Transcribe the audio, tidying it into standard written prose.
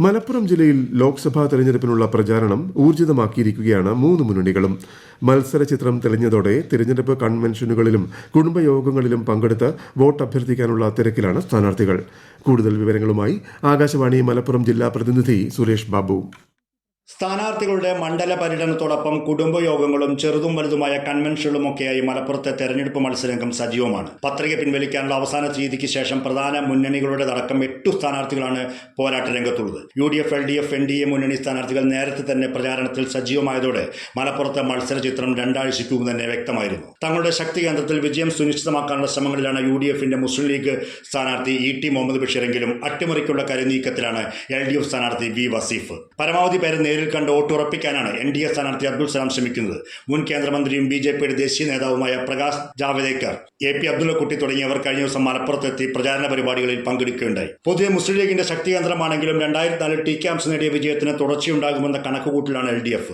മലപ്പുറം ജില്ലയിൽ ലോക്സഭാ തെരഞ്ഞെടുപ്പിനുള്ള പ്രചാരണം ഊർജിതമാക്കിയിരിക്കുകയാണ് മൂന്ന് മുന്നണികളും. മത്സര ചിത്രം തെളിഞ്ഞതോടെ തെരഞ്ഞെടുപ്പ് കൺവെൻഷനുകളിലും കുടുംബയോഗങ്ങളിലും പങ്കെടുത്ത് വോട്ട് അഭ്യർത്ഥിക്കാനുള്ള തിരക്കിലാണ് സ്ഥാനാർത്ഥികൾ. കൂടുതൽ വിവരങ്ങളുമായി ആകാശവാണി മലപ്പുറം ജില്ലാ പ്രതിനിധി സുരേഷ് ബാബു. സ്ഥാനാർത്ഥികളുടെ മണ്ഡല പര്യടനത്തോടൊപ്പം കുടുംബയോഗങ്ങളും ചെറുതും വലുതുമായ കൺവെൻഷനുകളുമൊക്കെയായി മലപ്പുറത്തെ തെരഞ്ഞെടുപ്പ് മത്സരരംഗം സജീവമാണ്. പത്രിക പിൻവലിക്കാനുള്ള അവസാന തീയതിക്ക് ശേഷം പ്രധാന മുന്നണികളുടേതടക്കം 8 സ്ഥാനാർത്ഥികളാണ് പോരാട്ട രംഗത്തുള്ളത്. UDF, LDF, NDA മുന്നണി സ്ഥാനാർത്ഥികൾ നേരത്തെ തന്നെ പ്രചാരണത്തിൽ സജീവമായതോടെ മലപ്പുറത്തെ മത്സര ചിത്രം രണ്ടാഴ്ചയ്ക്ക് മുമ്പ് തന്നെ വ്യക്തമായിരുന്നു. തങ്ങളുടെ ശക്തി കേന്ദ്രത്തിൽ വിജയം സുനിശ്ചിതമാക്കാനുള്ള ശ്രമങ്ങളിലാണ് UDFന്റെ മുസ്ലിം ലീഗ് സ്ഥാനാർത്ഥി ET മുഹമ്മദ് ബഷീറെങ്കിലും അട്ടിമറിക്കുള്ള കരുനീക്കത്തിലാണ് LDF സ്ഥാനാർത്ഥി V വസീഫ്. പരമാവധി പേരെ നേരിൽ കണ്ട് വോട്ടുറപ്പിക്കാനാണ് NDA സ്ഥാനാർത്ഥി അബ്ദുൾ സലാം ശ്രമിക്കുന്നത്. മുൻ കേന്ദ്രമന്ത്രിയും BJPയുടെ ദേശീയ നേതാവുമായ പ്രകാശ് ജാവദേക്കർ, AP അബ്ദുള്ളക്കുട്ടി തുടങ്ങിയവർ കഴിഞ്ഞ ദിവസം മലപ്പുറത്തെത്തി പ്രചാരണ പരിപാടികളിൽ പങ്കെടുക്കുകയുണ്ടായി. പൊതുവെ മുസ്ലിം ലീഗിന്റെ ശക്തി കേന്ദ്രമാണെങ്കിലും 2004 TK ഹംസ നേടിയ വിജയത്തിന് തുടർച്ചയുണ്ടാകുമെന്ന കണക്കുകൂട്ടലാണ് LDF.